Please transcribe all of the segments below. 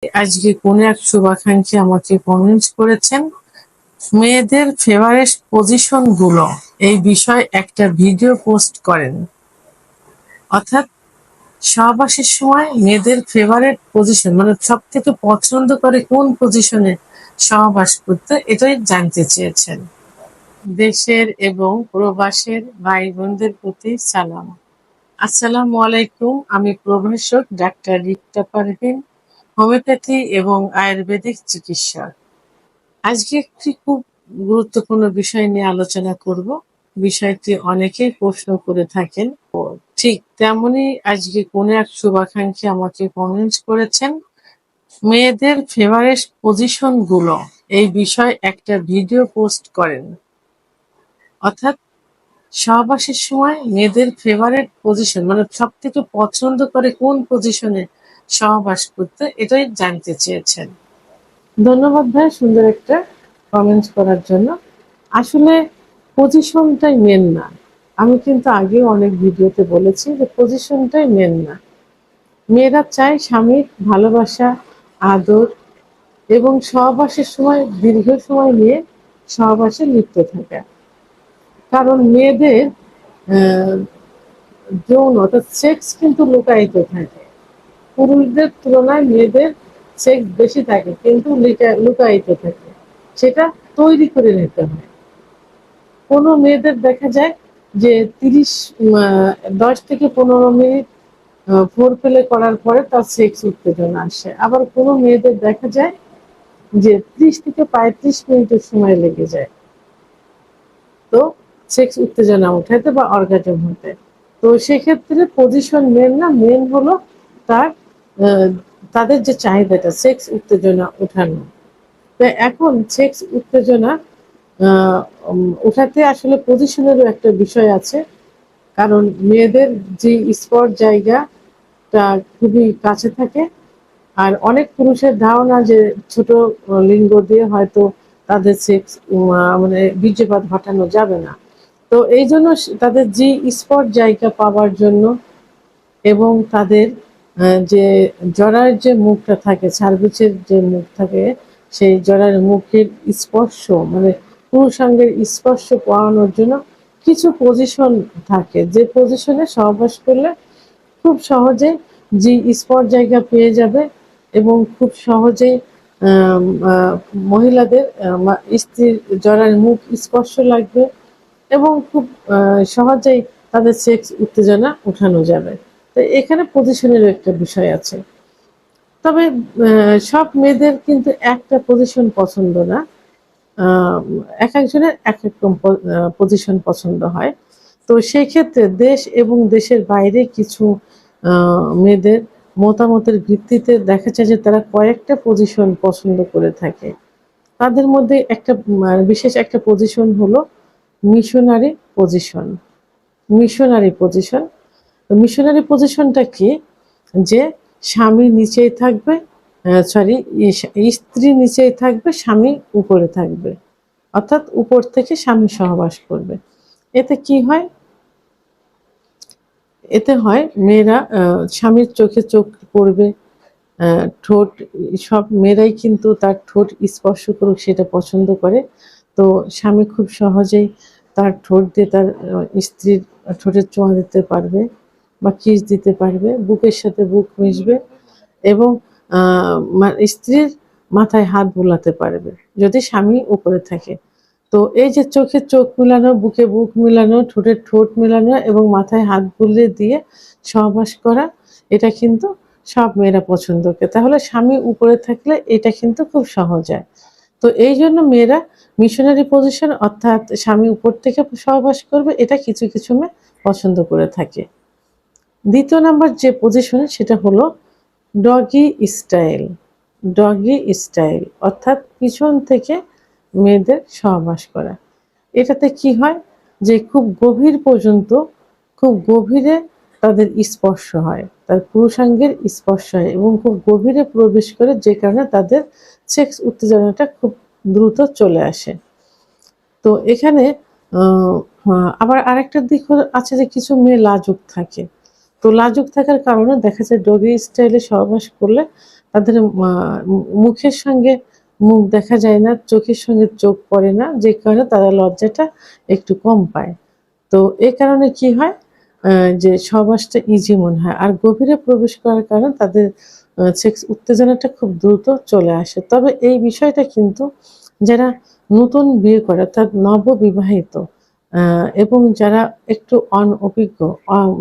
আজকে কোন এক শুভাকাঙ্ক্ষী আমাকে কমেন্টস করেছেন, মেয়েদের ফেভারিট পজিশন গুলো এই বিষয়ে একটা ভিডিও পোস্ট করেন। অর্থাৎ সহবাসের সময় মেয়েদের ফেভারিট পজিশন মানে সব থেকে পছন্দ করে কোন পজিশনে সহবাস করতে, এটাই জানতে চেয়েছেন। দেশের এবং প্রবাসের ভাই বোনদের প্রতি সালাম। আসসালামু আলাইকুম। আমি প্রভাষক ডাক্তার রিক্তা পারভিন, হোমিওপ্যাথি এবং আয়ুর্বেদিক চিকিৎসক। আজকে একটি খুব গুরুত্বপূর্ণ বিষয় নিয়ে আলোচনা করব। বিষয়টি অনেকেই প্রশ্ন করে থাকেন। ঠিক তেমনি আজকে কোন এক শুভাকাঙ্ক্ষী আমাকে কমেন্টস করেছেন, মেয়েদের ফেভারিট পজিশন গুলো এই বিষয়ে একটা ভিডিও পোস্ট করেন। অর্থাৎ সহবাসের সময় মেয়েদের ফেভারিট পজিশন মানে সব থেকে পছন্দ করে কোন পজিশনে সহবাস করতে, এটাই জানতে চেয়েছেন। ধন্যবাদ ভাই সুন্দর একটা কমেন্টস করার জন্য। আসলে পজিশনটাই মেন না। আমি কিন্তু আগেও অনেক ভিডিওতে বলেছি যে পজিশনটাই মেন না। মেয়েরা চায় স্বামীর ভালোবাসা, আদর এবং সহবাসের সময় দীর্ঘ সময় নিয়ে সহবাসে লিপ্ত থাকা। কারণ মেয়েদের যৌন অর্থাৎ সেক্স কিন্তু লুকায়িত থাকে। পুরুষদের তুলনায় মেয়েদের সেক্স বেশি থাকে কিন্তু লুকায়িত থাকে। সেটা তৈরি করে নিতে হয়। কোনো মেয়েদের দেখা যায় যে 10 থেকে 15 মিনিট ফোর প্লে করার পরে তার সেক্স উত্তেজনা আসে। আবার কোনো মেয়েদের দেখা যায় যে 30 থেকে 35 মিনিটের সময় লেগে যায় তো সেক্স উত্তেজনা উঠাইতে বা অর্গাজম হতে। তো সেক্ষেত্রে পজিশন মেন না, মেন হলো তার তাদের যে চাহিদাটা সেক্স উত্তেজনা উঠানো। তো এখন সেক্স উত্তেজনা ওঠাতে আসলে পজিশনেরও একটা বিষয় আছে। কারণ মেয়েদের যে স্পট জায়গাটা খুবই কাছে থাকে। আর অনেক পুরুষের ধারণা যে ছোট লিঙ্গ দিয়ে হয়তো তাদের সেক্স মানে বীর্যপাত ঘটানো যাবে না। তো এই জন্য তাদের যে স্পট জায়গা পাওয়ার জন্য এবং তাদের যে জরার যে মুখটা থাকে, সার্ভিসের যে মুখ থাকে, সেই জরার মুখের স্পর্শ মানে পুরুষাঙ্গের স্পর্শ পাওয়ানোর জন্য কিছু পজিশন থাকে, যে পজিশনে সহবাস করলে খুব সহজে যে স্পট জায়গা পেয়ে যাবে এবং খুব সহজেই মহিলাদের স্ত্রীর জরার মুখ স্পর্শ লাগবে এবং খুব সহজেই তাদের সেক্স উত্তেজনা উঠানো যাবে। তো এখানে পজিশনের একটা বিষয় আছে। তবে সব মেয়েদের কিন্তু একটা পজিশন পছন্দ না। এক একজনের এক এক রকম পজিশন পছন্দ হয়। তো সেই ক্ষেত্রে দেশ এবং দেশের বাইরে কিছু মেয়েদের মতামতের ভিত্তিতে দেখা যায় যে তারা কয়েকটা পজিশন পছন্দ করে থাকে। তাদের মধ্যে একটা বিশেষ একটা পজিশন হলো missionary position. Missionary position missionary পজিশনটা কি? যে স্বামী নিচেই থাকবে, সরি, স্ত্রী নিচেই থাকবে, স্বামী উপরে থাকবে। অর্থাৎ উপর থেকে স্বামী সহবাস করবে। এতে কি হয়? এতে হয় মেয়েরা স্বামীর চোখে চোখ পড়বে, ঠোঁট, সব মেয়েরাই কিন্তু তার ঠোঁট স্পর্শ করুক সেটা পছন্দ করে। তো স্বামী খুব সহজেই তার ঠোঁট দিয়ে তার স্ত্রীর ঠোঁটের ছোঁয়া দিতে পারবে বা কিস দিতে পারবে, বুকের সাথে বুক মিশবে এবং স্ত্রীর মাথায় হাত বুলাতে পারবে যদি স্বামী উপরে থাকে। তো এই যে চোখে চোখ মিলানো, বুকে বুক মিলানো, ঠোঁটে ঠোঁট মিলানো এবং মাথায় হাত বুলিয়ে দিয়ে সহবাস করা, এটা কিন্তু সব মেয়েরা পছন্দ করে। তাহলে স্বামী উপরে থাকলে এটা কিন্তু খুব সহজ হয়। তো এই জন্য মেয়েরা মিশনারি পজিশন অর্থাৎ স্বামী উপর থেকে সহবাস করবে, এটা কিছু কিছু মেয়ে পছন্দ করে থাকে। দ্বিতীয় নাম্বার যে পজিশন সেটা হলো ডগি স্টাইল। ডগি স্টাইল অর্থাৎ পিছন থেকে মেয়েদের সহবাস করা। এটাতে কি হয় যে খুব গভীর পর্যন্ত, খুব গভীরে তাদের স্পর্শ হয়, তার পুরুষাঙ্গের স্পর্শ হয় এবং খুব গভীরে প্রবেশ করে, যে কারণে তাদের সেক্স উত্তেজনাটা খুব দ্রুত চলে আসে। তো এখানে আবার আরেকটা দিক আছে যে কিছু মেয়ে লাজুক থাকে। তো লাজুক থাকার কারণে দেখা যায় ডগি স্টাইলে সহবাস করলে তাদের মুখের সঙ্গে মুখ দেখা যায় না, চোখের সঙ্গে চোখ পড়ে না, যে কারণে তারা লজ্জাটা একটু কম পায়। তো এই কারণে কি হয়, যে সহবাসটা ইজি মনে হয়। আর গভীরে প্রবেশ করার কারণে তাদের সেক্স উত্তেজনাটা খুব দ্রুত চলে আসে। তবে এই বিষয়টা কিন্তু যারা নতুন বিয়ে করে অর্থাৎ নববিবাহিত এবং যারা একটু অনঅভিজ্ঞ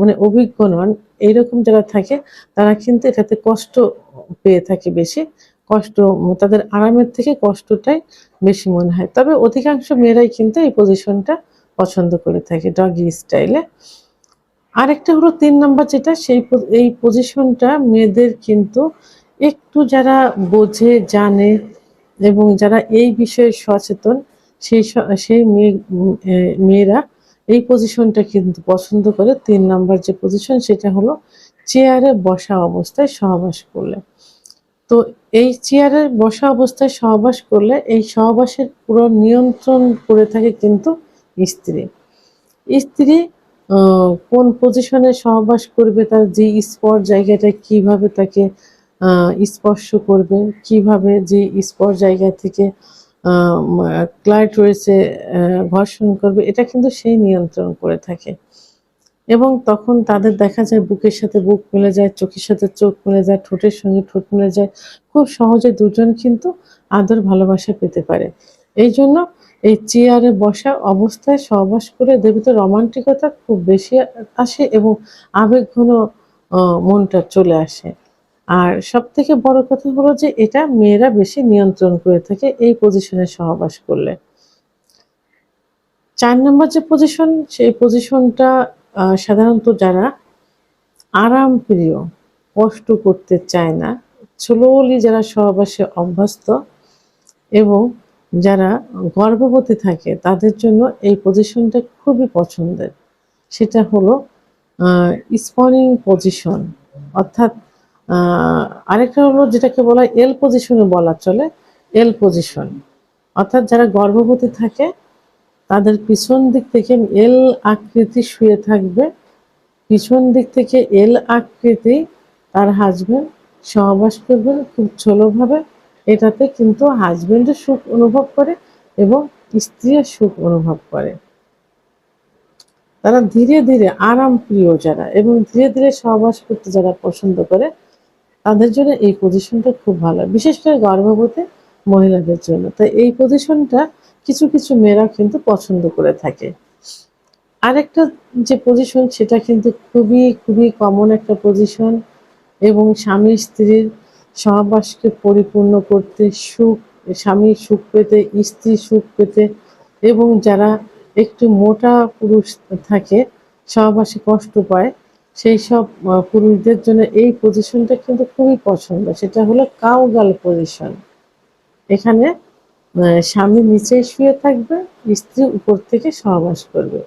মানে অভিজ্ঞ নন, এইরকম যারা থাকে তারা কিন্তু এটাতে কষ্ট পেয়ে থাকে বেশি। কষ্ট তাদের আরামের থেকে কষ্টটাই বেশি মনে হয়। তবে অধিকাংশ মেয়েরাই কিন্তু এই পজিশনটা পছন্দ করে থাকে ডগি স্টাইলে। আরেকটা হলো ৩ নাম্বার যেটা এই পজিশনটা মেয়েদের কিন্তু একটু যারা বোঝে, জানে এবং যারা এই বিষয়ে সচেতন সেই মেয়েরা এই পজিশনটা কিন্তু পছন্দ করে। ৩ নাম্বার যে পজিশন সেটা হলো চেয়ারে বসা অবস্থায় সহবাস করলে। তো এই চেয়ারে বসা অবস্থায় সহবাস করলে এই সহবাসের পুরো নিয়ন্ত্রণ করে থাকে কিন্তু স্ত্রী। স্ত্রী কোন পজিশনে সহবাস করবে, তার যে স্পট জায়গাটা কিভাবে তাকে স্পর্শ করবে, কিভাবে যে স্পট জায়গা থেকে ক্লাইটোরিসে ঘর্ষণ করবে, এটা কিন্তু সেই নিয়ন্ত্রণ করে থাকে। এবং তখন তাদের দেখা যায় বুকের সাথে বুক মিলে যায়, চোখের সাথে চোখ মিলে যায়, ঠোঁটের সঙ্গে ঠোঁট মিলে যায়। খুব সহজে দুজন কিন্তু আদর ভালোবাসা পেতে পারে। এইজন্য এই চেয়ারে বসা অবস্থায় সহবাস করে এদের ভিতর রোমান্টিকতা খুব বেশি আসে এবং আবেগঘন মনটা চলে আসে। আর সবথেকে বড় কথা হলো যে এটা মেয়েরা বেশি নিয়ন্ত্রণ করে থাকে এই পজিশনে সহবাস করলে। ৪ নম্বর যে পজিশন, সেই পজিশনটা সাধারণত যারা আরামপ্রিয়, কষ্ট করতে চায় না, স্লোলি যারা সহবাসে অভ্যস্ত এবং যারা গর্ভবতী থাকে তাদের জন্য এই পজিশনটা খুবই পছন্দের। সেটা হলো স্পনিং পজিশন, অর্থাৎ আ আরেকটা হলো যেটাকে বলা হয় এল পজিশনও বলা চলে। এল পজিশন অর্থাৎ যারা গর্ভবতী থাকে তাদের পিছন দিক থেকে এল আকৃতি শুয়ে থাকবে। পিছন দিক থেকে এল আকৃতি তার হাসব্যান্ড সহবাস করবেন খুব স্লোভাবে। এটাতে কিন্তু হাসব্যান্ডও সুখ অনুভব করে এবং স্ত্রীও সুখ অনুভব করে। তারা ধীরে ধীরে আরামপ্রিয় যারা এবং ধীরে ধীরে সহবাস করতে যারা পছন্দ করে তাদের জন্য এই পজিশনটা খুব ভালো, বিশেষ করে গর্ভবতী মহিলাদের জন্য। তাই এই পজিশনটা কিছু কিছু মেয়েরা কিন্তু পছন্দ করে থাকে। আরেকটা যে পজিশন সেটা কিন্তু খুবই খুবই কমন একটা পজিশন এবং স্বামী স্ত্রীর সহবাসকে পরিপূর্ণ করতে, স্বামী সুখ পেতে, স্ত্রী সুখ পেতে এবং যারা একটু মোটা পুরুষ থাকে, সহবাসে কষ্ট পায়, সেই সব পুরুষদের জন্য এই পজিশনটা কিন্তু খুবই পছন্দ। সেটা হলো কাউগাল পজিশন। এখানে স্বামী নিচে শুয়ে থাকবে, স্ত্রী উপর থেকে সহবাস করবে।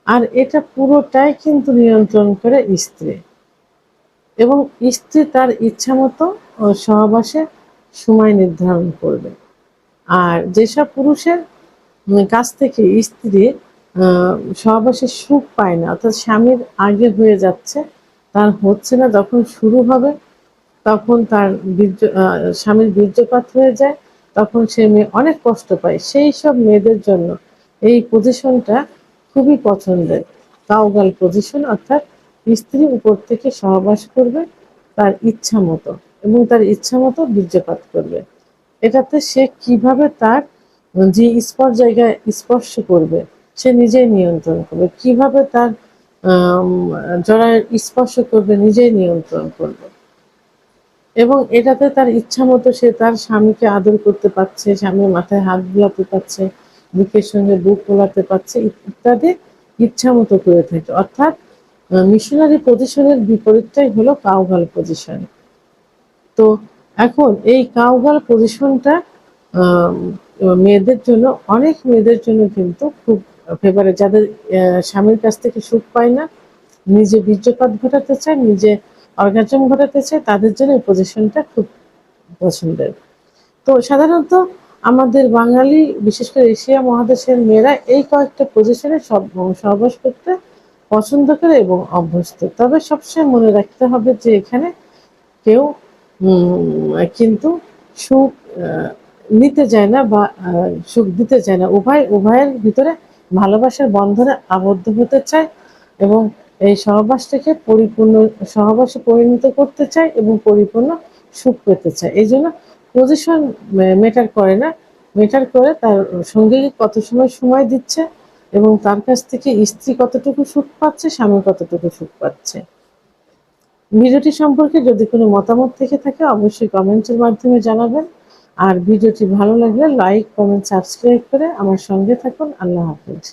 আর এটা পুরোটাই কিন্তু নিয়ন্ত্রণ করে স্ত্রী এবং স্ত্রী তার ইচ্ছামতো সহবাসে সময় নির্ধারণ করবে। আর যেসব পুরুষের কাছ থেকে স্ত্রী সহবাসে সুখ পায় না, অর্থাৎ স্বামীর আগে হয়ে যাচ্ছে, তার হচ্ছে না, যখন শুরু হবে তখন তার স্বামীর বীর্যপাত হয়ে যায়, তখন সে মেয়ে অনেক কষ্ট পায়। সেই সব মেয়েদের জন্য এই পজিশনটা খুবই পছন্দের। কাউগাল পজিশন অর্থাৎ স্ত্রী উপর থেকে সহবাস করবে তার ইচ্ছা মতো এবং তার ইচ্ছা মতো বীর্যপাত করবে। এটাতে সে কিভাবে তার যে জায়গায় স্পর্শ করবে সে নিজেই নিয়ন্ত্রণ করবে, কিভাবে তার জরায়ুর স্পর্শ করবে নিজেই নিয়ন্ত্রণ করবে এবং এটাতে তার ইচ্ছা মতো সে তার স্বামীকে আদর করতে পারছে, স্বামীর মাথায় হাত বুলাতে পারছে, বুকের সঙ্গে বুক গোলাতে পারছে ইত্যাদি ইচ্ছা মতো করে থাকে। অর্থাৎ মিশনারি পজিশনের বিপরীতটাই হলো কাউগাল পজিশন। তো এখন এই কাউগাল পজিশনটা মেয়েদের জন্য, অনেক মেয়েদের জন্য কিন্তু খুব ফেভারিট, যাদের স্বামীর কাছ থেকে সুখ পায় না, নিজে বীর্যপাত ঘটাতে চায়, নিজে অর্গাজম ঘটাতে চায়, তাদের জন্য এই পজিশনটা খুব পছন্দের। তো সাধারণত আমাদের বাঙালি, বিশেষ করে এশিয়া মহাদেশের মেয়েরা এই কয়েকটা পজিশনে সহবাস করতে পছন্দ করে এবং অভ্যস্ত। তবে সবসময় মনে রাখতে হবে যে এখানে কেউ কিন্তু সুখ নিতে চায় না বা সুখ দিতে চায় না। উভয়ের ভিতরে ভালোবাসার বন্ধনে আবদ্ধ হতে চায় এবং এই সহবাসটাকে পরিপূর্ণ সহবাসে পরিণত করতে চায় এবং পরিপূর্ণ সুখ পেতে চায়। এই জন্য পজিশন ম্যাটার করে না, ম্যাটার করে তার সঙ্গীকে কত সময় দিচ্ছে এবং তার কাছ থেকে স্ত্রী কতটুকু সুখ পাচ্ছে, স্বামী কতটুকু সুখ পাচ্ছে। ভিডিওটি সম্পর্কে যদি কোনো মতামত থেকে থাকে অবশ্যই কমেন্টের মাধ্যমে জানাবেন। আর ভিডিওটি ভালো লাগলে লাইক, কমেন্ট, সাবস্ক্রাইব করে আমার সঙ্গে থাকুন। আল্লাহ হাফেজ।